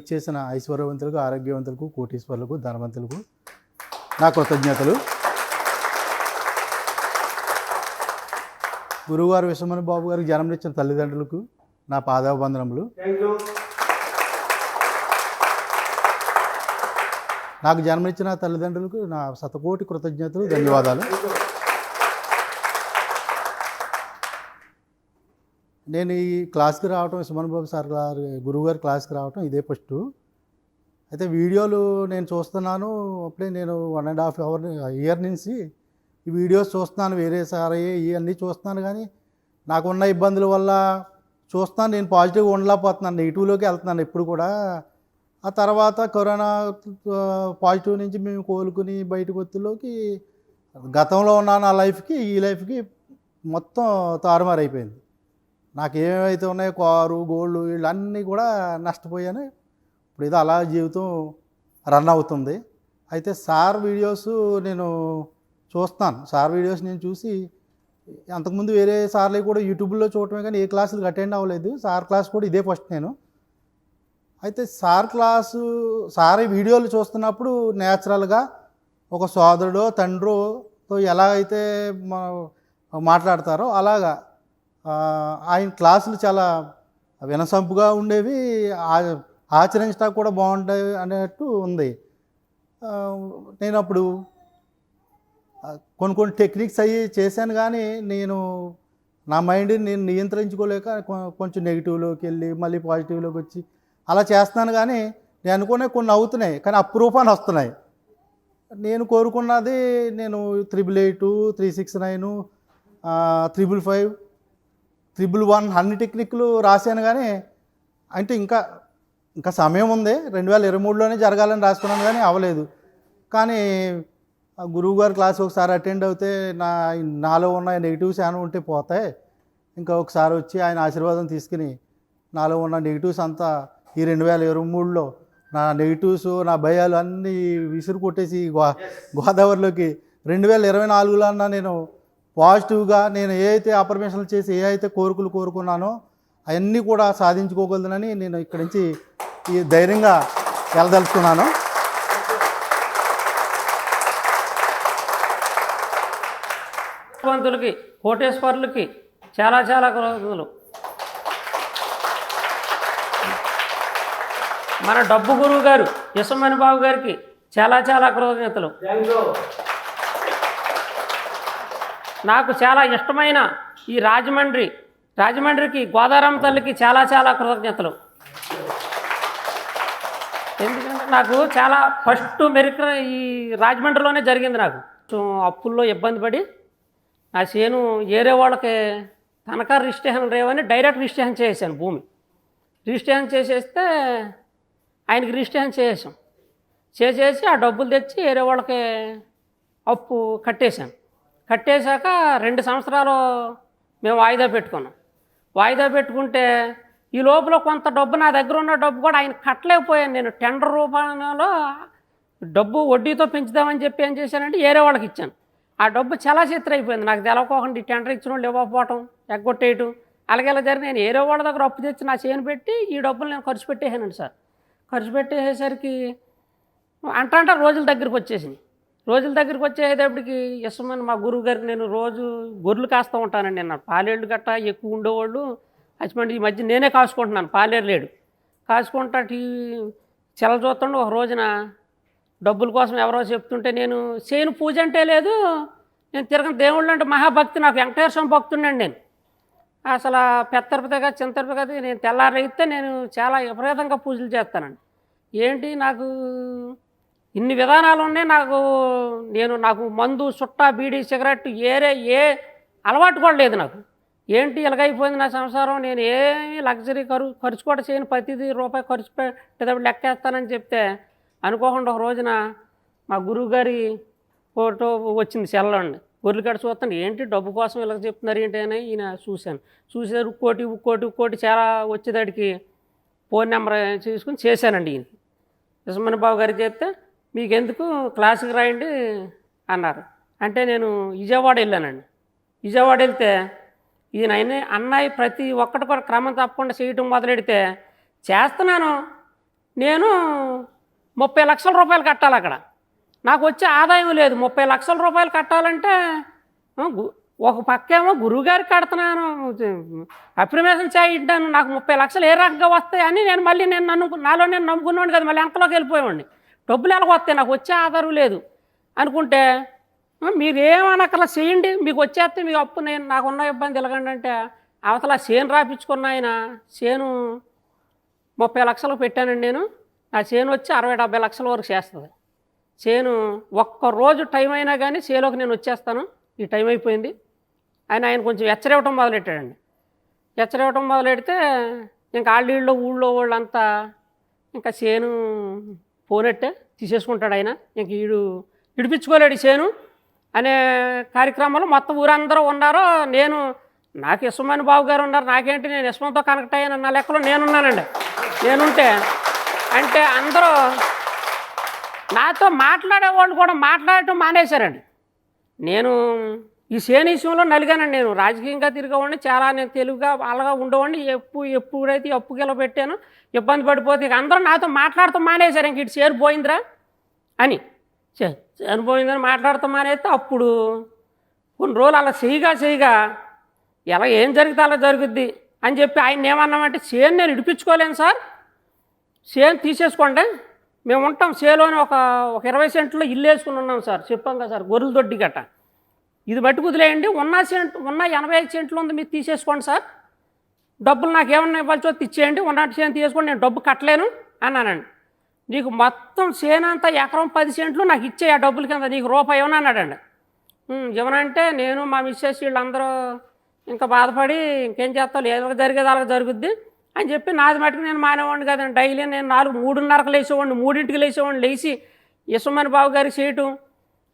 ఇచ్చేసిన ఐశ్వర్యవంతులకు, ఆరోగ్యవంతులకు, కోటీశ్వరులకు, ధనవంతులకు నా కృతజ్ఞతలు. గురువుగారు విశ్వమణి బాబు గారికి జన్మనిచ్చిన తల్లిదండ్రులకు నా పాదాభివందనములు. నాకు జన్మనిచ్చిన తల్లిదండ్రులకు నా శతకోటి కృతజ్ఞతలు, ధన్యవాదాలు. నేను ఈ క్లాస్కి రావటం, విశ్వమణి బాబు సార్ గారు గురువుగారి క్లాస్కి రావటం ఇదే ఫస్ట్. అయితే వీడియోలు నేను చూస్తున్నాను. అప్పుడే నేను 1.5 ఇయర్ నుంచి ఈ వీడియోస్ చూస్తున్నాను. వేరే సార్ ఇవన్నీ చూస్తున్నాను, కానీ నాకున్న ఇబ్బందుల వల్ల చూస్తున్నాను. నేను పాజిటివ్గా ఉండలేకపోతున్నాను, నెగిటివ్లోకి వెళ్తున్నాను ఎప్పుడు కూడా. ఆ తర్వాత కరోనా పాజిటివ్ నుంచి మేము కోలుకుని బయటకు వచ్చేలోకి గతంలో ఉన్న నా లైఫ్కి ఈ లైఫ్కి మొత్తం తారుమారైపోయింది. నాకు ఏమేమైతే ఉన్నాయో కారు, గోల్డ్, వీళ్ళన్నీ కూడా నష్టపోయాను. ఇప్పుడు ఏదో అలా జీవితం రన్ అవుతుంది. అయితే సార్ వీడియోస్ నేను చూస్తాను. సార్ వీడియోస్ నేను చూసి అంతకుముందు వేరే సార్లు కూడా యూట్యూబ్లో చూడటమే, కానీ ఏ క్లాసులకు అటెండ్ అవ్వలేదు. సార్ క్లాస్ కూడా ఇదే ఫస్ట్ నేను. అయితే సార్ వీడియోలు చూస్తున్నప్పుడు న్యాచురల్గా ఒక సోదరుడో తండ్రితో ఎలా అయితే మాట్లాడతారో అలాగా ఆయన క్లాసులు చాలా వినసొంపుగా ఉండేవి, ఆచరించడానికి కూడా బాగుంటాయి అనేట్టు ఉంది. నేను అప్పుడు కొన్ని టెక్నిక్స్ అవి చేశాను, కానీ నేను నా మైండ్ని నేను నియంత్రించుకోలేక కొంచెం నెగిటివ్లోకి వెళ్ళి మళ్ళీ పాజిటివ్లోకి వచ్చి అలా చేస్తున్నాను. కానీ నేను అనుకునే కొన్ని అవుతున్నాయి, కానీ అప్రూఫాన్ని వస్తున్నాయి. నేను కోరుకున్నది నేను 888, 369, 555, 111 అన్ని టెక్నిక్లు రాశాను. కానీ అంటే ఇంకా సమయం ఉంది, 2023లోనే జరగాలని రాసుకున్నాను, కానీ అవ్వలేదు. కానీ గురువుగారి క్లాస్ ఒకసారి అటెండ్ అవుతే నాలో ఉన్న నెగిటివ్స్ ఏమైనా ఉంటే పోతాయి. ఇంకా ఒకసారి వచ్చి ఆయన ఆశీర్వాదం తీసుకుని నాలో ఉన్న నెగిటివ్స్ అంతా ఈ 2023లో నా నెగిటివ్స్, నా భయాలు అన్నీ విసురు కొట్టేసి గోదావరిలోకి 2024లో అన్నా నేను పాజిటివ్గా నేను ఏ అయితే అఫర్మేషన్లు చేసి ఏ అయితే కోరికలు కోరుకున్నానో అవన్నీ కూడా సాధించుకోగలనని నేను ఇక్కడి నుంచి ఈ ధైర్యంగా వెళ్ళదలుచుకున్నాను. వంతులకి, కోటేశ్వరులకి చాలా చాలా కృతజ్ఞతలు. మన డబ్బు గురువు గారు విశ్వమణి బాబు గారికి చాలా చాలా కృతజ్ఞతలు. నాకు చాలా ఇష్టమైన ఈ రాజమండ్రికి గోదావరమ్మ తల్లికి చాలా చాలా కృతజ్ఞతలు. ఎందుకంటే నాకు చాలా ఫస్ట్ మెరిక ఈ రాజమండ్రిలోనే జరిగింది. నాకు అప్పుల్లో ఇబ్బంది పడి నా చేను ఏరే వాళ్ళకి తనఖా రిజిస్ట్రేషన్ రేవని డైరెక్ట్ రిజిస్ట్రేషన్ చేసాను. భూమి రిజిస్ట్రేషన్ చేసేస్తే ఆయనకి రిజిస్ట్రేషన్ చేసేసి ఆ డబ్బులు తెచ్చి ఏరే వాళ్ళకి అప్పు కట్టేశాక 2 సంవత్సరాలు మేము వాయిదా పెట్టుకున్నాం. వాయిదా పెట్టుకుంటే ఈ లోపల కొంత డబ్బు, నా దగ్గర ఉన్న డబ్బు కూడా ఆయన కట్టలేకపోయాను. నేను టెండర్ రూపంలో డబ్బు వడ్డీతో పెంచుదామని చెప్పి ఏం చేశానంటే ఏరే వాళ్ళకి ఇచ్చాను. ఆ డబ్బు చాలా చిత్ర అయిపోయింది. నాకు తెలవకోకుండా ఈ టెండర్ ఇచ్చిన వాళ్ళు ఇవ్వకపోవటం, ఎగ్గొట్టేయటం, అలాగే జరిగి నేను ఏరే వాళ్ళ దగ్గర అప్పు తెచ్చి నా చేయను పెట్టి ఈ డబ్బులు నేను ఖర్చు పెట్టేసానండి సార్. ఖర్చు పెట్టేసరికి అంటే రోజుల దగ్గరికి వచ్చేసేటప్పటికి విశ్వమణి మా గురువు గారికి నేను రోజు గొర్రెలు కాస్తూ ఉంటానండి. నేను పాలేళ్ళు గట్టా ఎక్కువ ఉండేవాళ్ళు అచ్చిమండి. ఈ మధ్య నేనే కాసుకుంటున్నాను, పాలేరు లేడు. కాసుకుంటా చెల చూస్తుండే ఒక రోజున డబ్బుల కోసం ఎవరో చెప్తుంటే నేను చేయను పూజ అంటే లేదు, నేను తిరగని దేవుళ్ళు అంటే మహాభక్తి, నాకు వెంకటేశ్వర స్వామి భక్తుండండి. నేను అసలు పెత్తరపతిగా చింతరపతిగా నేను తెల్లారైతే నేను చాలా విపరీతంగా పూజలు చేస్తానండి. ఏంటి నాకు ఇన్ని విధానాలు ఉన్నాయి. నాకు మందు, చుట్టా, బీడీ, సిగరెట్ ఏ అలవాటు కూడా లేదు నాకు. ఏంటి ఇలాగైపోయింది నా సంసారం. నేను ఏమీ లగ్జరీ ఖర్చు కూడా చేయను, ప్రతిదీ రూపాయి ఖర్చు పెట్టేటప్పుడు లెక్కేస్తానని చెప్తే అనుకోకుండా ఒక రోజున మా గురువు గారి ఫోటో వచ్చింది సెల్లండి. గొర్రెలు కట్ట చూస్తాను, ఏంటి డబ్బు కోసం ఇలా చెప్తున్నారు ఏంటి అని ఈయన చూసారు. కోటి చాలా వచ్చేదాడికి ఫోన్ నెంబర్ తీసుకుని చేశానండి. ఈయనకి విశ్వమణి బాబు గారికి చెప్తే మీకెందుకు క్లాసుకి రాయండి అన్నారు. అంటే నేను విజయవాడ వెళ్ళానండి. విజయవాడ వెళ్తే ఈయన అన్నయ్య ప్రతి ఒక్కటి కూడా క్రమం తప్పకుండా చేయటం మొదలెడితే చేస్తున్నాను. నేను 30 లక్షల రూపాయలు కట్టాలి అక్కడ. నాకు వచ్చే ఆదాయం లేదు. 30 లక్షల రూపాయలు కట్టాలంటే ఒక పక్కేమో గురువుగారికి కడుతున్నాను, అప్రిమేషన్ చేయింటాను, నాకు 30 లక్షలు ఏ రకంగా వస్తాయని నేను మళ్ళీ నాలో నేను నమ్ముకున్నాను కదా, మళ్ళీ వెనకలోకి వెళ్ళిపోయేవాడిని. డబ్బులు ఎలా వస్తాయి, నాకు వచ్చే ఆధారం లేదు అనుకుంటే, మీరేమనకలా చేయండి, మీకు వచ్చేస్తే మీకు అప్పు, నేను నాకున్న ఇబ్బంది ఎలాగండి అంటే, అవతల చేను రాపించుకున్న ఆయన చేను 30 లక్షలు పెట్టానండి నేను. నా చేను వచ్చి 60-70 లక్షల వరకు చేస్తుంది. చేను ఒక్కరోజు టైం అయినా కానీ చేలోకి నేను వచ్చేస్తాను, ఈ టైం అయిపోయింది అని ఆయన కొంచెం హెచ్చరివ్వటం మొదలెట్టాడండి. హెచ్చరివ్వటం మొదలెడితే ఇంకా ఊళ్ళో వాళ్ళంతా ఇంకా చేను పోనట్టే తీసేసుకుంటాడు ఆయన. ఇంక ఇడిపించుకోలేడు ఈ చేను అనే కార్యక్రమంలో మొత్తం ఊరందరూ ఉన్నారో, నాకు యశ్వమణి బాబు గారు ఉన్నారు, నాకేంటి, నేను యశ్వంతో కనెక్ట్ అయ్యాను అన్న లెక్కలో నేనున్నానండి. నేనుంటే అంటే అందరూ నాతో మాట్లాడేవాళ్ళు కూడా మాట్లాడటం మానేశారండి. నేను ఈ చేను విషయంలో నలిగానండి. నేను రాజకీయంగా తిరిగేవాడిని, చాలా నేను తెలుగుగా అలాగా ఉండేవాడిని. ఎప్పుడైతే అప్పుకెలా పెట్టానో ఇబ్బంది పడిపోతే ఇక అందరూ నాతో మాట్లాడుతూ మానేశారు. ఇంక ఇటు చేను పోయిందిరా అని, చేను పోయిందని మాట్లాడుతూ మానేస్తే అప్పుడు కొన్ని రోజులు అలా చేయగా ఎలా ఏం జరిగితే అలా జరుగుద్ది అని చెప్పి ఆయన ఏమన్నామంటే, చేను నేను ఇడిపించుకోలేను సార్, చేను తీసేసుకోండి, మేము ఉంటాం చేలోని ఒక 20 సెంట్లో ఇల్లు వేసుకుని ఉన్నాం సార్, చెప్పాం కదా సార్, గొర్రెల దొడ్డి గట్ట, ఇది బట్టి కుదిలేయండి, ఉన్న 85 సెంట్లు ఉంది మీరు తీసేసుకోండి సార్, డబ్బులు నాకు ఏమన్నా ఇవ్వాల్సి వస్తే ఇచ్చేయండి, ఉన్న చేను తీసుకోండి, నేను డబ్బు కట్టలేను అన్నానండి. నీకు మొత్తం చేను అంతా ఎకరం 10 సెంట్లు నాకు ఇచ్చే ఆ డబ్బుల కింద, నీకు రూపాయి ఇవ్వను అన్నాడండి. ఇవ్వనంటే నేను మా మిస్సెస్ వీళ్ళందరూ ఇంకా బాధపడి ఇంకేం చేస్తావు, ఏదో జరిగేది అలాగ జరుగుద్ది అని చెప్పి నాది మటుకు నేను మానేవాడిని కదండి. డైలీ నేను 3:30కు లేచేవాడిని, 3ంటికి లేచేవాడిని, లేచి యశ్వమణి బాబు గారికి చేయటం,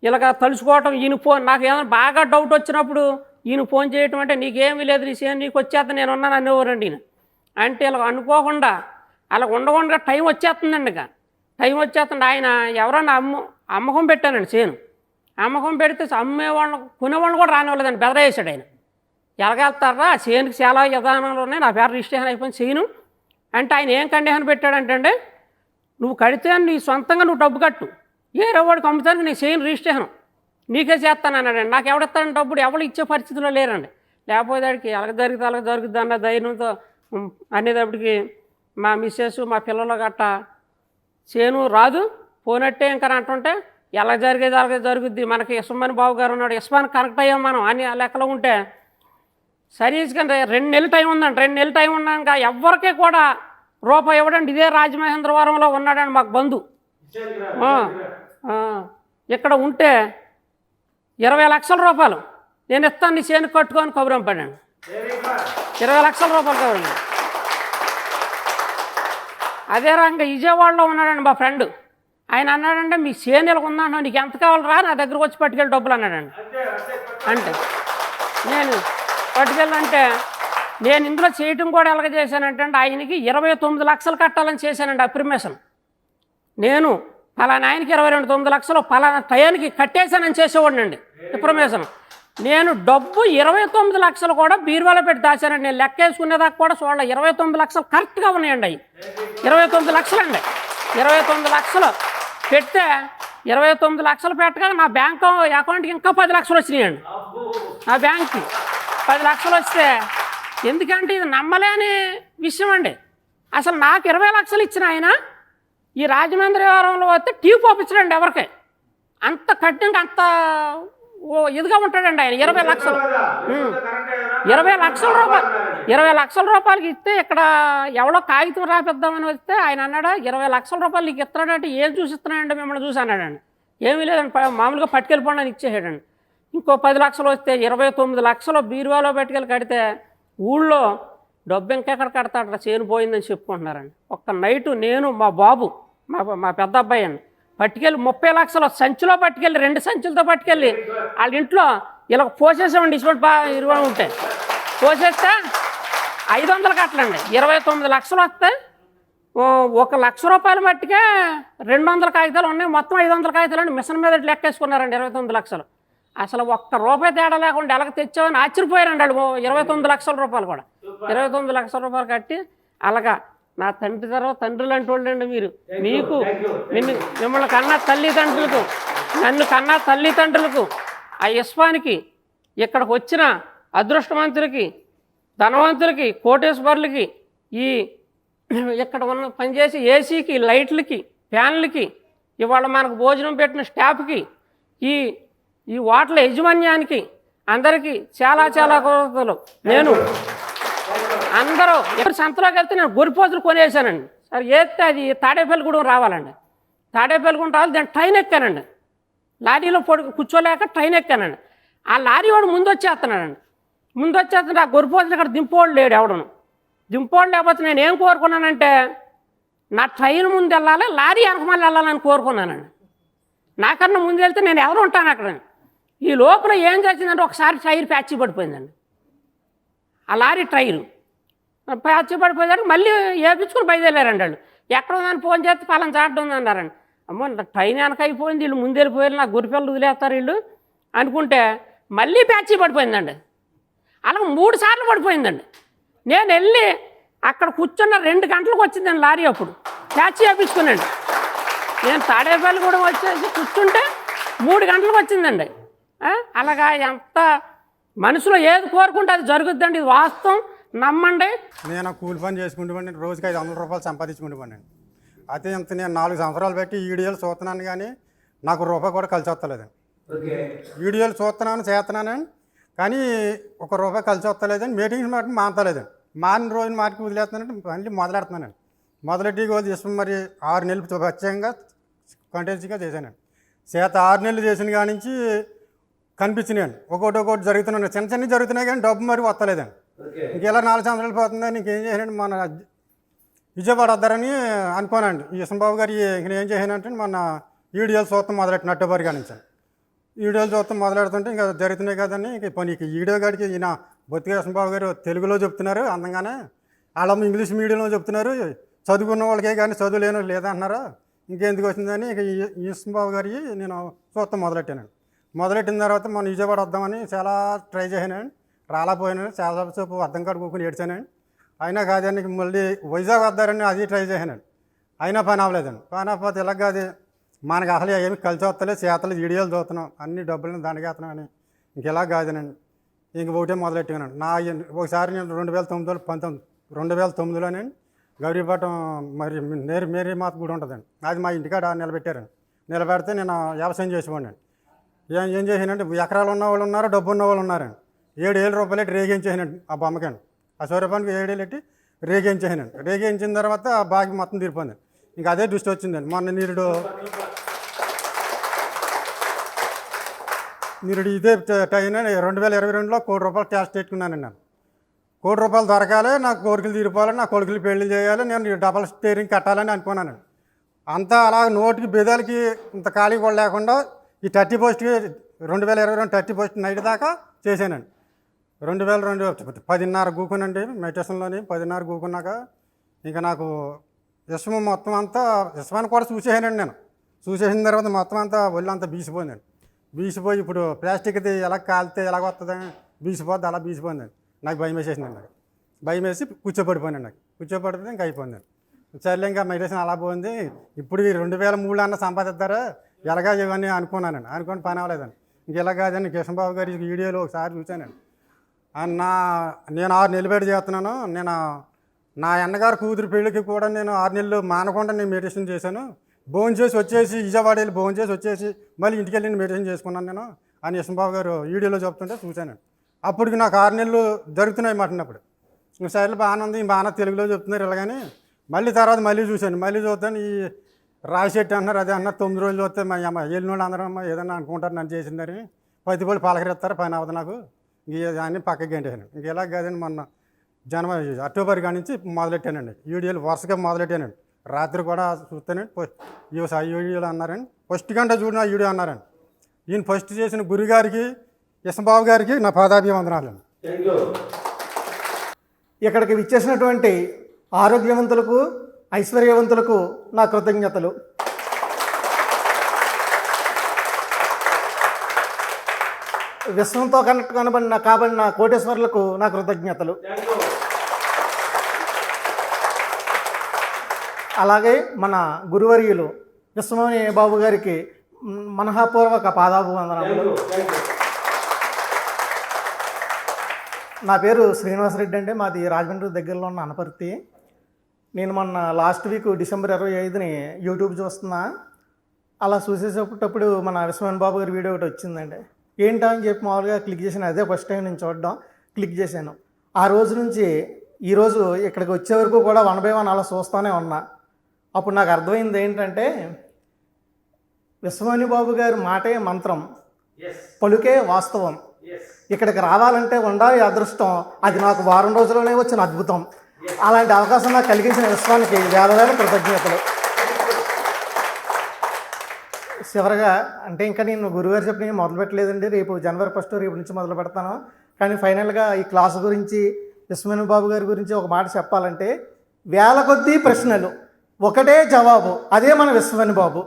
ఇలాగ తలుచుకోవటం, ఈయన ఫోన్, నాకు ఏమైనా బాగా డౌట్ వచ్చినప్పుడు ఈయన ఫోన్ చేయటం, అంటే నీకేమీ లేదు, నీ సేమ్ నీకు వచ్చేస్తా నేను ఉన్నాను అనేవారండి ఈయన. అంటే ఇలా అనుకోకుండా అలా ఉండకుండా టైం వచ్చేస్తుందండి. ఇక టైం వచ్చేస్తుంది. ఆయన ఎవరన్నా అమ్మకం పెట్టానండి చేను, అమ్మకం పెడితే అమ్మేవాళ్ళని కొనేవాళ్ళని కూడా రానివ్వలేదండి, బెదరేసాడు ఆయన. ఎలాగెళ్తారా, చేనుకి చాలా విధానాలు ఉన్నాయి, నా పేరు రిజిస్ట్రేషన్ అయిపోయింది చేయను అంటే ఆయన ఏం కండిషన్ పెట్టాడంటే, నువ్వు కడితే నీ సొంతంగా నువ్వు డబ్బు కట్టు, వేరే వాడికి అమ్ముతానికి నీ చేయను రిజిస్ట్రేషన్ నీకే చేస్తాను అన్నాడండి. నాకు ఎవడిస్తాను డబ్బులు, ఎవరు ఇచ్చే పరిస్థితిలో లేరండి. లేకపోతే వాడికి అలాగ జరుగుతుంది అన్న ధైర్యంతో అనేటప్పటికి మా మిస్సెస్ మా పిల్లలు గట్ట చేను రాదు పోనట్టే ఇంకా అంటుంటే, ఎలా జరిగేది అలాగే జరుగుద్ది, మనకి యశ్వమణి బాబు గారు ఉన్నాడు, యశ్వాన్ని కరెక్ట్ అయ్యాం మనం అని ఆ లెక్కలో ఉంటే, సరీస్గా 2 నెలలు టైం ఉందండి. 2 నెలలు టైం ఉన్నాక ఎవరికీ కూడా రూపాయి ఇవ్వడండి. ఇదే రాజమహేంద్రవరంలో ఉన్నాడండి మాకు బంధు, ఇక్కడ ఉంటే 20 లక్షల రూపాయలు నేను ఇస్తాను నీ చేను కట్టుకొని కబురంపాడండి. 20 లక్షల రూపాయలు కబురండి. అదే రకంగా విజయవాడలో ఉన్నాడండి మా ఫ్రెండ్, ఆయన అన్నాడంటే మీ చేను ఇలా ఉందంటే నీకు ఎంత కావాలరా, నా దగ్గరకు వచ్చి పట్టుకెళ్ళి డబ్బులు అన్నాడండి. అంటే నేను పట్టుకెళ్ళంటే నేను ఇందులో చేయటం కూడా ఎలాగ చేశానంటే ఆయనకి 29 లక్షలు కట్టాలని చేశానండి అప్రిమేషన్. నేను పలానా ఆయనకి 29 లక్షలు పలానా టయానికి కట్టేశానని చేసేవాడినండి అప్రిమేషన్. నేను డబ్బు 29 లక్షలు కూడా బీరువాలో పెట్టి దాచానండి. నేను లెక్క వేసుకునేదాకా కూడా చూడాలి, 29 లక్షలు కరెక్ట్గా ఉన్నాయండి. అవి 29 లక్షలు అండి. 29 లక్షలు పెడితే 29 లక్షలు పెట్టగా నా బ్యాంక్ అకౌంట్కి ఇంకా 10 లక్షలు వచ్చినాయండి. నా బ్యాంక్కి 10 లక్షలు వస్తే, ఎందుకంటే ఇది నమ్మలేని విషయం అండి. అసలు నాకు 20 లక్షలు ఇచ్చిన ఆయన ఈ రాజమహేంద్రవరంలో వస్తే టీ పంపించడండి ఎవరికి, అంత కఠినంగా అంత ఇదిగా ఉంటాడండి ఆయన. 20 లక్షలు 20 లక్షల రూపాయలు 20 లక్షల రూపాయలకి ఇస్తే ఇక్కడ ఎవడో కాగితం రాపిద్దామని వస్తే ఆయన అన్నాడా, 20 లక్షల రూపాయలు నీకు ఇస్తున్నాడంటే ఏం చూసి ఇస్తున్నాడంటే మిమ్మల్ని చూసి అన్నాడండి. ఏమీ లేదండి, మామూలుగా పట్టుకెళ్ళిపోండి అని ఇచ్చేసాడండి. ఇంకో 10 లక్షలు వస్తే 29 లక్షలు బీరువాలో పెట్టుకెళ్ళి కడితే ఊళ్ళో డబ్బు ఇంకెక్కడ కడతాడరా, చేను పోయిందని చెప్పుకుంటున్నారండి. ఒక్క నైటు నేను మా బాబు మా పెద్ద అబ్బాయి అండి పట్టుకెళ్ళి 30 లక్షలు సంచిలో పట్టుకెళ్ళి 2 సంచులతో పట్టుకెళ్ళి వాళ్ళ ఇంట్లో ఇలా పోసేసామండి. ఇటువంటి 20 ఉంటాయి పోసేస్తే 500 కట్టలండి. 29 లక్షలు వస్తాయి. 1 లక్ష రూపాయల మట్టికే 200 కాగితాలు ఉన్నాయి, మొత్తం 500 కాగితాలు అండి. మిషన్ మీద లెక్కేసుకున్నారండి 29 లక్షలు. అసలు ఒక్క రూపాయి తేడా లేకుండా ఎలాగ తెచ్చామని ఆశ్చర్యపోయారండి వాళ్ళు. 29 లక్షల రూపాయలు కూడా 29 లక్షల రూపాయలు కట్టి అలాగా నా తండ్రి తర్వాత తండ్రులు అంటే వాళ్ళండి మీరు. మీకు మిమ్మల్ని కన్నా తల్లిదండ్రులకు, నన్ను కన్నా తల్లిదండ్రులకు, ఆ యశ్వానికి, ఇక్కడికి వచ్చిన అదృష్టవంతులకి, ధనవంతులకి, కోటేశ్వర్లకి, ఈ ఇక్కడ ఉన్న పనిచేసి ఏసీకి, లైట్లకి, ఫ్యాన్లకి, ఇవాళ మనకు భోజనం పెట్టిన స్టాఫ్కి, ఈ ఈ హోటల్ యజమాన్యానికి అందరికీ చాలా చాలా కృతజ్ఞతలు. నేను అందరూ ఎవరి సంతలోకి వెళ్తే నేను గొరిపోతులు కొనేసానండి. సరే ఏస్తే అది తాడేపల్లిగూడెం రావాలండి. తాడేపల్లిగూడెం రావాలి, దాన్ని ట్రైన్ ఎక్కానండి. లారీలో కూర్చోలేక ట్రైన్ ఎక్కానండి. ఆ లారీ వాడు ముందు వచ్చేస్తున్నాడండి. ముందు వచ్చేస్తుంటే ఆ గొరిపోతులు ఇక్కడ దింపోడు లేడు ఎవడను. దింపోడు లేకపోతే నేను ఏం కోరుకున్నానంటే నా ట్రైన్ ముందు వెళ్ళాలి, లారీ వెనకమల్లి వెళ్ళాలని కోరుకున్నానండి. నాకన్నా ముందు వెళ్తే నేను ఎవరు ఉంటాను అక్కడ. ఈ లోపల ఏం చేసిందంటే ఒకసారి టైర్ ప్యాచ్ పడిపోయిందండి. ఆ లారీ టైరు ప్యాచ్ పడిపోయేదానికి మళ్ళీ వేపించుకుని బయలుదేరారండి వాళ్ళు. ఎక్కడ ఉందని ఫోన్ చేస్తే పలానా చాట ఉంది అన్నారండి. అమ్మో ట్రైన్ వెనక అయిపోయింది, వీళ్ళు ముందు వెళ్ళిపోయారు, నాకు గురిపిల్లలు వదిలేస్తారు వీళ్ళు అనుకుంటే మళ్ళీ ప్యాచ్ పడిపోయిందండి. అలా 3 సార్లు పడిపోయిందండి. నేను వెళ్ళి అక్కడ కూర్చున్న 2 గంటలకు వచ్చిందండి లారీ. అప్పుడు ప్యాచ్ వేయించుకున్నాండి. నేను తాడేపల్లిగూడెం వచ్చేసి కూర్చుంటే 3 గంటలకు వచ్చిందండి. అలాగా ఎంత మనసులో ఏది కోరుకుంటే అది జరుగుద్దండి. ఇది వాస్తవం, నమ్మండి. నేను కూలి పని చేసుకుంటామండి, రోజుకి 500 రూపాయలు సంపాదించుకుంటామండి. అయితే ఇంత నేను 4 సంవత్సరాలు పెట్టి వీడియోలు చూస్తున్నాను కానీ నాకు రూపాయి కూడా కలిసి వస్తలేదండి. వీడియోలు చూస్తున్నాను చేస్తున్నానండి కానీ 1 రూపాయి కలిసి వస్తలేదండి. మీటింగ్స్ మాట మానతలేదండి. మారిన రోజున మాటికి వదిలేస్తున్నానంటే మళ్ళీ మొదలెడుతున్నానండి. మొదలెట్టి వాళ్ళు తీసుకుని మరి 6 నెలలు ప్రత్యేకంగా కంటిన్యూస్గా చేశానండి. 6 నెలలు చేసిన కాడి నుంచి కనిపించినాయండి. ఒక్కొక్కటి జరుగుతున్నాయి, చిన్న చిన్నవి జరుగుతున్నాయి కానీ డబ్బు మరి వస్తలేదండి. ఇంకెలా 4 సంవత్సరాలు పోతుందని ఇంకేం చేశానండి, మన విజయవాడ వద్దారని అనుకోనండి. ఈ యశ్వంబాబు గారు ఇంక ఏం చేశానంటే మన వీడియోలు చూస్తాం మొదలెట్టిన అట్టబరి కానించాను. వీడియోలు చూస్తాం మొదలెడుతుంటే ఇంకా జరుగుతున్నాయి కదండి. ఇంక పనికి వీడియో గాడికి ఈయన బొత్తిగా యశ్వంబాబు గారు తెలుగులో చెప్తున్నారు అందంగానే, వాళ్ళ ఇంగ్లీష్ మీడియంలో చెప్తున్నారు. చదువుకున్న వాళ్ళకే కానీ చదువు లేని లేదంటున్నారు. ఇంకెందుకు వచ్చిందని ఇక యశ్వంబాబు గారి నేను చూస్తాం మొదలెట్టానండి. మొదలెట్టిన తర్వాత మన విజయవాడ వద్దామని చాలా ట్రై చేశానండి. రాలేకపోయానండి. చాలాసేపు అర్థం కడుక్కొని ఏడ్చానండి. అయినా కాదని మళ్ళీ వైజాగ్ వద్దారని అది ట్రై చేశానండి. అయినా పని అవ్వలేదండి. పని అవ్వకపోతే ఇలాగ అది మనకు అసలు ఏమి కలిసి వస్తలేదు, చేతలు వీడియోలు చూస్తున్నాం, అన్ని డబ్బులను దండగేస్తున్నాం అని ఇంకెలా కాదనండి. ఇంక ఒకటే మొదలెట్టానండి. ఒకసారి నేను 2009లోనండి గౌరీపట్నం మరి మేరీ మాత గుడి ఉంటుందండి, అది మా ఇంటికాడ నిలబెట్టారండి. నిలబెడితే నేను వ్యవసాయం చేసేవాడిని. ఏం చేసానంటే ఎకరాలు ఉన్న వాళ్ళు ఉన్నారు, డబ్బు ఉన్న వాళ్ళు ఉన్నారండి. 7,000 రూపాయలు పెట్టి రేగించేసానండి ఆ బొమ్మకండి. ఆ సౌరపానికి 7,000 పెట్టి రేగించేసానండి. రేగించిన తర్వాత ఆ బాగా మొత్తం తీరిపోయింది. ఇంకా అదే దృష్టి వచ్చిందండి. మొన్న నీరుడు ఇదే టైం 2022లో 1 కోటి రూపాయలు క్యాష్ తెచ్చుకున్నానండి. నేను 1 కోటి రూపాయలు దొరకాలి, నాకు కోరికలు తీరిపోవాలి, నా కొడుకులు పెళ్లి చేయాలి, నేను డబల్ స్టీరింగ్ కట్టాలని అనుకున్నానండి. అంతా అలా నోటికి బెదలకి ఇంత ఖాళీ కూడా లేకుండా ఈ 30 పోస్ట్కి 2022 30 పోస్ట్ నైట్ దాకా చేశానండి. 2002 10:30 కూకునండి మెడిటేషన్లోని. 10:30 కూకున్నాక ఇంకా నాకు విశ్వం మొత్తం అంతా విశ్వాన్ని కూడా చూసేసానండి. నేను చూసేసిన తర్వాత మొత్తం అంతా ఒళ్ళు అంతా బీసిపోయిందండి. బీసిపోయి ఇప్పుడు ప్లాస్టిక్ది ఎలా కాలితే ఎలాగ వస్తుందని బీసిపోద్ది, అలా బీసిపోయిందండి. నాకు భయం వేసేసిందండి. నాకు భయం వేసి కూర్చోపడిపోయాను. నాకు కూర్చోపడిపోతే ఇంకా అయిపోయిందండి. సర్లే ఇంకా మెడిటేషన్ అలా పోయింది. ఇప్పుడు 2003 అన్న సంపాదిస్తారా ఎలాగా ఇవన్నీ అనుకున్నానండి. అనుకుని పని అవ్వలేదండి. ఇంకెలా కాదని కిషన్బాబు గారి వీడియోలో ఒకసారి చూశానండి. నేను 6 నెలలు పెట్టి చేస్తున్నాను. నా అన్నగారు కూతురు పెళ్ళికి కూడా నేను 6 నెలలు మానకుండా నేను మెడిటేషన్ చేశాను. భోజనం చేసి వచ్చేసి విజయవాడ వెళ్ళి భోజనం చేసి వచ్చేసి మళ్ళీ ఇంటికి వెళ్ళి మెడిటేషన్ చేసుకున్నాను నేను అని యశ్వంబాబు గారు వీడియోలో చెప్తుంటే చూశానండి. అప్పటికి నాకు 6 నెలలు జరుగుతున్నాయి మాటినప్పుడు. సైడ్లో బాగానే ఉంది, బాగా తెలుగులో చెప్తున్నారు ఇలాగని. మళ్ళీ తర్వాత మళ్ళీ చూశాను. మళ్ళీ చూస్తాను ఈ రాజశెట్టి అన్నారు, అదే అన్నారు 9 రోజులు వస్తే మా అమ్మ వెళ్ళినోళ్ళు అందరూ అమ్మ ఏదన్నా అనుకుంటారు నన్ను చేసిందని 10 రోజులు పలకరిస్తారు, పని అవ్వదు నాకు అని పక్కకి గంటేసాను. ఇంక ఇలా కాదండి మొన్న అక్టోబర్ కాడి నుంచి మొదలెట్టానండి. వీడియోలు వరుసగా మొదలెట్టానండి. రాత్రి కూడా చూస్తానండి. ఈ వీడియోలు అన్నారండి. ఫస్ట్ గంట చూడిన వీడియో అన్నారండి. ఈయన ఫస్ట్ చేసిన గురుగారికి యశ్వంబాబు గారికి నా పాదాభివందనాలండి. ఇక్కడికి విచ్చేసినటువంటి ఆరోగ్యవంతులకు ఐశ్వర్యవంతులకు నా కృతజ్ఞతలు. విశ్వంతో కాబడిన కోటేశ్వర్లకు నా కృతజ్ఞతలు. అలాగే మన గురువర్యులు విశ్వమణి బాబు గారికి మనఃపూర్వక పాదాభివందనములు. నా పేరు శ్రీనివాసరెడ్డి అండి. మాది రాజమండ్రి దగ్గరలో ఉన్న అనపర్తి. నేను మొన్న లాస్ట్ వీక్ డిసెంబర్ 25ని యూట్యూబ్ చూస్తున్నా. అలా చూసేటప్పుడు మన విశ్వమణి బాబు గారి వీడియో ఒకటి వచ్చిందండి. ఏంటా అని చెప్పి మామూలుగా క్లిక్ చేశాను. అదే ఫస్ట్ టైం నేను చూడడం, క్లిక్ చేశాను. ఆ రోజు నుంచి ఈరోజు ఇక్కడికి వచ్చే వరకు కూడా 1 by 1 అలా చూస్తూనే ఉన్నా. అప్పుడు నాకు అర్థమైంది ఏంటంటే, విశ్వమణి బాబు గారి మాటే మంత్రం, పలుకే వాస్తవం. ఇక్కడికి రావాలంటే ఉండాలి అదృష్టం. అది నాకు వారం రోజుల్లోనే వచ్చిన అద్భుతం. అలాంటి అవకాశం నాకు కలిగించిన విశ్వానికి వేల కృతజ్ఞతలు. చివరగా అంటే ఇంకా నేను గురుగారు చెప్పిన మొదలు పెట్టలేదండి. రేపు జనవరి 1 రేపు నుంచి మొదలు పెడతాను. కానీ ఫైనల్గా ఈ క్లాసు గురించి విశ్వమణి బాబు గారి గురించి ఒక మాట చెప్పాలంటే, వేల కొద్దీ ప్రశ్నలు, ఒకటే జవాబు, అదే మన విశ్వమణి బాబు.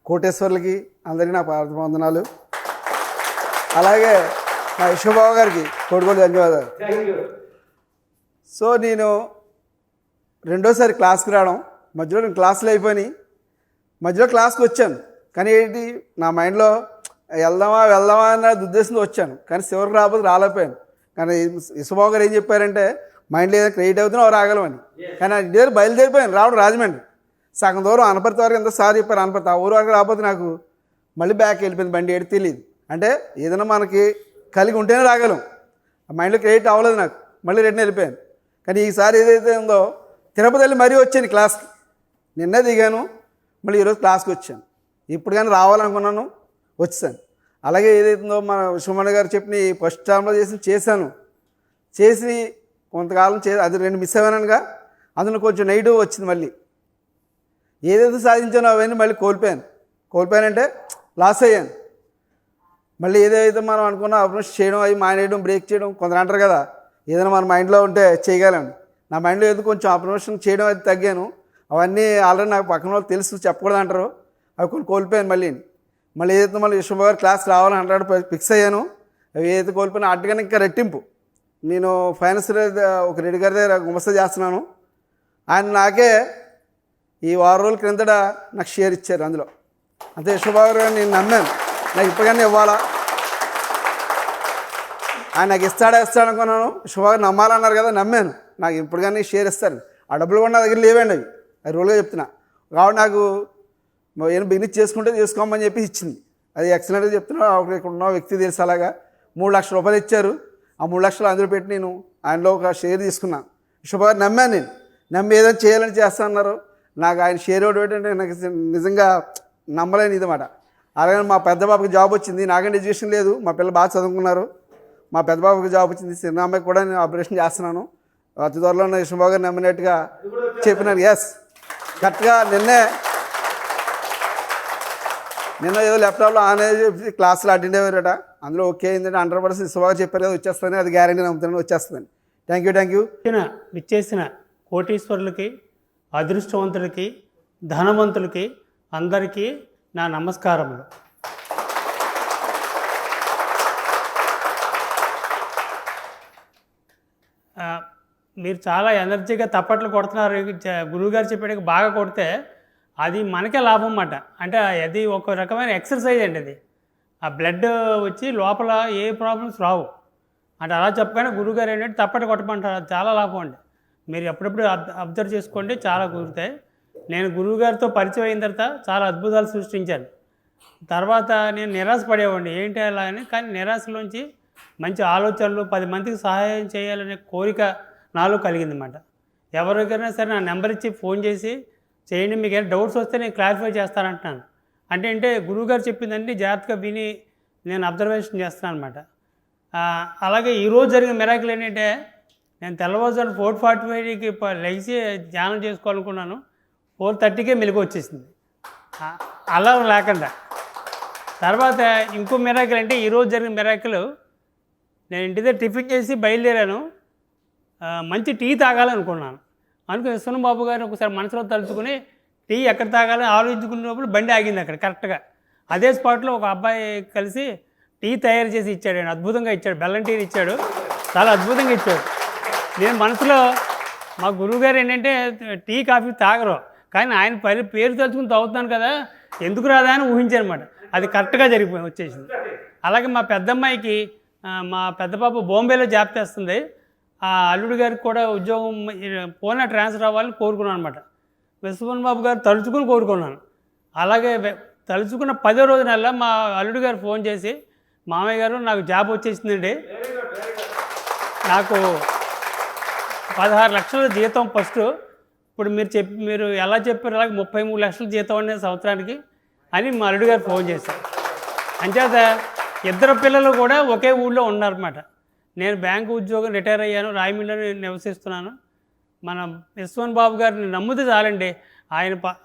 కోటేశ్వర్లకి అందరికీ నా పాదవందనాలు. అలాగే మా యశోబాబు గారికి కోటి ధన్యవాదాలు. సో నేను రెండోసారి క్లాస్కి రావడం, మధ్యలో నేను క్లాసులు అయిపోయి మధ్యలో క్లాస్కి వచ్చాను. కానీ ఏంటి నా మైండ్లో వెళ్దామా అన్న ఉద్దేశంతో వచ్చాను. కానీ చివరికి రాకపోతే రాలేకపోయాను. కానీ యశోబాబు గారు ఏం చెప్పారంటే, మైండ్లో ఏదైనా క్రియేట్ అవుతున్నా రాగలమని. కానీ ఇంటి దగ్గర బయలుదేరిపోయాను రావడం రాజమండ్రి. సగం దూరం అనపర్తి వరకు ఎంత సార్ చెప్పారు అనపర్తి, ఆ ఊరు వరకు రాకపోతే నాకు మళ్ళీ బ్యాక్ వెళ్ళిపోయింది బండి. ఏడు తెలియదు. అంటే ఏదైనా మనకి కలిగి ఉంటేనే రాగలం. ఆ మైండ్లో క్రియేట్ అవ్వలేదు నాకు. మళ్ళీ రిటర్న్ వెళ్ళిపోయాను. కానీ ఈసారి ఏదైతే ఉందో తిరుపతి వెళ్ళి మరీ వచ్చాను క్లాస్కి. నిన్నే దిగాను, మళ్ళీ ఈరోజు క్లాస్కి వచ్చాను. ఇప్పుడు కానీ రావాలనుకున్నాను, వచ్చాను. అలాగే ఏదైతుందో మన విశ్వమణి గారు చెప్పిన ఫస్ట్ టైంలో చేశాను. చేసి కొంతకాలం అది 2 మిస్ అయ్యానుగా. అందులో కొంచెం నెగిటివ్ వచ్చింది. మళ్ళీ ఏదైతే సాధించానో అవన్నీ మళ్ళీ కోల్పోయానంటే లాస్ అయ్యాను. మళ్ళీ ఏదైతే మనం అనుకున్నా అప్రోచ్ చేయడం, అవి మానేయడం, బ్రేక్ చేయడం, కొందరు అంటారు కదా ఏదైనా మన మైండ్లో ఉంటే చేయగలండి. నా మైండ్లో ఏదో కొంచెం అప్రోషన్ చేయడం అది తగ్గాను. అవన్నీ ఆల్రెడీ నాకు పక్కన వాళ్ళు తెలుసు, చెప్పకూడదు అంటారు. అవి కొన్ని కోల్పోయాను. మళ్ళీ ఏదైతే మళ్ళీ విశ్వబాబు గారు క్లాస్ రావాలని అంటాడు ఫిక్స్ అయ్యాను. అవి ఏదైతే కోల్పోయినా అటుగానే ఇంకా రెట్టింపు. నేను ఫైనాన్స్ ఒక రెడ్డి గారి దగ్గర గుమస్తా చేస్తున్నాను. ఆయన నాకే ఈ 6 రోజుల క్రిందట నాకు షేర్ ఇచ్చారు. అందులో అంతే విశ్వబాబు గారు నేను నమ్మాను, నాకు ఇప్పటికన్నా ఇవ్వాలా, ఆయన నాకు ఇస్తాడా అనుకున్నాను. విశ్వబాబు గారు నమ్మాలన్నారు కదా, నమ్మాను. నాకు ఇప్పటికన్నా షేర్ ఇస్తారు. ఆ డబ్బులు కూడా నా దగ్గర లేవండి. అవి రోజుగా చెప్తున్నా. కాబట్టి నాకు ఏం బిజినెస్ చేసుకుంటే చేసుకోమని చెప్పి ఇచ్చింది. అది ఎక్సలెంట్గా చెప్తున్నా. ఇక్కడ ఉన్న వ్యక్తి తెలుసు. అలాగా 3 లక్షల రూపాయలు ఇచ్చారు. ఆ 3 లక్షలు అందులో పెట్టి నేను ఆయనలో ఒక షేర్ తీసుకున్నాను. విశ్వబాబు గారు నమ్మాను. నేను నమ్మి ఏదైనా చేయాలని చేస్తా అన్నారు. నాకు ఆయన షేర్ ఒకటి ఏంటంటే నాకు నిజంగా నమ్మలేని ఇదన్నమాట. అలాగే మా పెద్ద బాబుకి జాబ్ వచ్చింది. నాకంటే ఎడ్యుకేషన్ లేదు, మా పిల్లలు బాగా చదువుకున్నారు. మా పెద్ద బాబుకి జాబ్ వచ్చింది. చిన్న అమ్మాయికి కూడా నేను ఆపరేషన్ చేస్తున్నాను. అతి త్వరలో విష్ణుబాబు గారు నమ్మినట్టుగా చెప్పినాను. ఎస్, కరెక్ట్గా నిన్న ఏదో ల్యాప్టాప్లో ఆన్ చెప్పి క్లాసులు అటెండ్ అయ్యారట. అందులో ఓకే అయిందంటే 100% విష్ణుబాబు చెప్పారు కదా వచ్చేస్తుంది. అది గ్యారెంటీ నమ్ముతున్నాను, వచ్చేస్తుందని. Thank you. విచ్చేసిన కోటీశ్వరులకి, అదృష్టవంతులకి, ధనవంతులకి అందరికీ నా నమస్కారములు. మీరు చాలా ఎనర్జీగా తప్పట్లు కొడుతున్నారు. గురువుగారు చెప్పేటికి బాగా కొడితే అది మనకే లాభం అన్నమాట. అంటే అది ఒక రకమైన ఎక్సర్సైజ్ అండి. అది ఆ బ్లడ్ వచ్చి లోపల ఏ ప్రాబ్లమ్స్ రావు. అంటే అలా చెప్పగానే గురువుగారు ఏంటంటే తప్పట్లు కొట్టమంటారు. అది చాలా లాభం అండి. మీరు ఎప్పుడెప్పుడు అబ్జర్వ్ చేసుకోండి, చాలా కుదురుతాయి. నేను గురువుగారితో పరిచయం అయిన తర్వాత చాలా అద్భుతాలు సృష్టించాను. తర్వాత నేను నిరాశ పడేవాడిని, ఏంటి అలా అని. కానీ నిరాశలోంచి మంచి ఆలోచనలు, 10 మందికి సహాయం చేయాలనే కోరిక నాలో కలిగిందన్నమాట. ఎవరికైనా సరే నా నెంబర్ ఇచ్చి ఫోన్ చేసి చేయండి, మీకు ఏమైనా డౌట్స్ వస్తే నేను క్లారిఫై చేస్తానంటున్నాను. అంటే గురువుగారు చెప్పిందంటే జాగ్రత్తగా విని నేను అబ్జర్వేషన్ చేస్తాను అనమాట. అలాగే ఈరోజు జరిగిన మిరాకిల్ ఏంటంటే, నేను తెల్లవారుజాము 4:45కి లేచి ధ్యానం చేసుకోవాలనుకున్నాను. 4:30కే మెలుగు వచ్చేసింది, అలారం లేకుండా. తర్వాత ఇంకో మిరాకిల్ అంటే ఈరోజు జరిగిన మిరాకిల్, నేను ఇంటి దగ్గర టిఫిన్ చేసి బయలుదేరాను. మంచి టీ తాగాలనుకున్నాను. అనుకుని విశ్వన్ బాబు గారిని ఒకసారి మనసులో తలుచుకుని టీ ఎక్కడ తాగాలని ఆలోచించుకున్నప్పుడు బండి ఆగింది అక్కడ కరెక్ట్గా. అదే స్పాట్లో ఒక అబ్బాయి కలిసి టీ తయారు చేసి ఇచ్చాడు. ఆయన అద్భుతంగా ఇచ్చాడు, బెల్లం టీని ఇచ్చాడు, చాలా అద్భుతంగా ఇచ్చాడు. నేను మనసులో మా గురువుగారు ఏంటంటే టీ కాఫీ తాగరు, కానీ ఆయన పేరు తలుచుకుని తాగుతున్నాను కదా ఎందుకు రాదా అని ఊహించారనమాట. అది కరెక్ట్గా జరిగిపోయి వచ్చేసింది. అలాగే మా పెద్దమ్మాయికి మా పెద్ద పాప బాంబేలో జాబ్ చేస్తుంది. ఆ అల్లుడి గారికి కూడా ఉద్యోగం పూణే ట్రాన్స్ఫర్ అవ్వాలని కోరుకున్నాను అనమాట. విశ్వన్ బాబు గారు తలుచుకుని కోరుకున్నాను. అలాగే తలుచుకున్న 10వ రోజునల్లా మా అల్లుడి గారు ఫోన్ చేసి, మామయ్య గారు నాకు జాబ్ వచ్చేసిందండి, నాకు 16 లక్షల జీతం ఫస్ట్, ఇప్పుడు మీరు ఎలా చెప్పారు అలాగే 33 లక్షల జీతం అనే సంవత్సరానికి అని మా అల్లుడి గారు ఫోన్ చేశారు. అంచేత ఇద్దరు పిల్లలు కూడా ఒకే ఊళ్ళో ఉన్నారన్నమాట. నేను బ్యాంకు ఉద్యోగం రిటైర్ అయ్యాను, రాయమండ్రిలో నివసిస్తున్నాను. మన విశ్వన్ బాబు గారిని నమ్మితే చాలండి.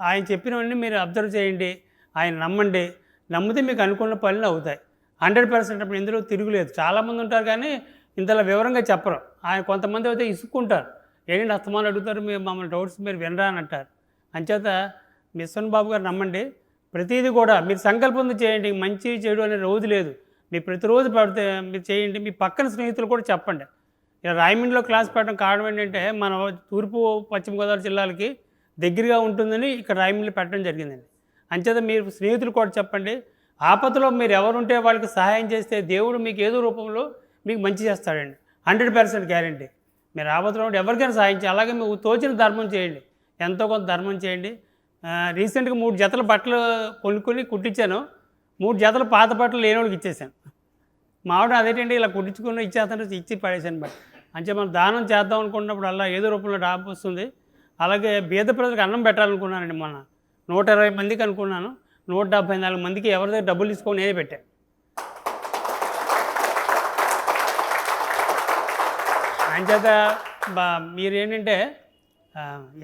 ఆయన చెప్పినవన్నీ మీరు అబ్జర్వ్ చేయండి, ఆయన నమ్మండి. నమ్మితే మీకు అనుకున్న పనులు అవుతాయి 100%. అప్పుడు ఇందులో తిరుగులేదు. చాలామంది ఉంటారు కానీ ఇంతలా వివరంగా చెప్పరు. ఆయన కొంతమంది అయితే ఇసుక్కుంటారు, ఏంటంటే అస్తమానం అడుగుతారు, మీరు మమ్మల్ని డౌట్స్ మీరు వినరా అని అంటారు. అంచేత విశ్వన్ బాబు గారు నమ్మండి. ప్రతిదీ కూడా మీరు సంకల్పంతో చేయండి. మంచి చెడు అనే రోజు లేదు. మీరు ప్రతిరోజు పడితే మీరు చేయండి. మీ పక్కన స్నేహితులు కూడా చెప్పండి. ఇలా రాయమండ్రిలో క్లాస్ పెట్టడం కారణం ఏంటంటే మన తూర్పు పశ్చిమ గోదావరి జిల్లాలకి దగ్గరగా ఉంటుందని ఇక్కడ రాయమండ్రిలో పెట్టడం జరిగిందండి. అంచేత మీరు స్నేహితులు కూడా చెప్పండి. ఆపదలో మీరు ఎవరుంటే వాళ్ళకి సహాయం చేస్తే దేవుడు మీకు ఏదో రూపంలో మీకు మంచి చేస్తాడండి. 100% గ్యారంటీ. మీరు ఆపదలో ఉంటే ఎవరికైనా సహాయం చేయాలి. అలాగే మీకు తోచిన ధర్మం చేయండి, ఎంతో కొంత ధర్మం చేయండి. రీసెంట్గా 3 జతల బట్టలు కొనుక్కొని కుట్టించాను. 3 జతలు పాత బట్టలు లేనివాడికి ఇచ్చేసాను. మావిడ అదేంటండి ఇలా కుట్టించుకుని ఇచ్చేస్తాను, ఇచ్చి పడేసాను. బట్ అంటే మనం దానం చేద్దాం అనుకున్నప్పుడు అలా ఏదో రూపంలో డాబు వస్తుంది. అలాగే బీద ప్రజలకు అన్నం పెట్టాలనుకున్నానండి. మొన్న 120 మందికి అనుకున్నాను, 174 మందికి ఎవరి దగ్గర డబ్బులు తీసుకొని నేనే పెట్టాను. అంచేత మీరేంటంటే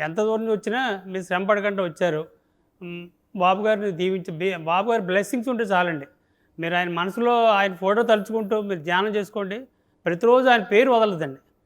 ఎంత దూరం నుంచి వచ్చినా మీరు శ్రమ పడకుండా వచ్చారు. బాబు గారిని బాబు గారి బ్లెస్సింగ్స్ ఉంటే చాలండి. మీరు ఆయన మనసులో ఆయన ఫోటో తలుచుకుంటూ మీరు ధ్యానం చేసుకోండి. ప్రతిరోజు ఆయన పేరు వదలదండి.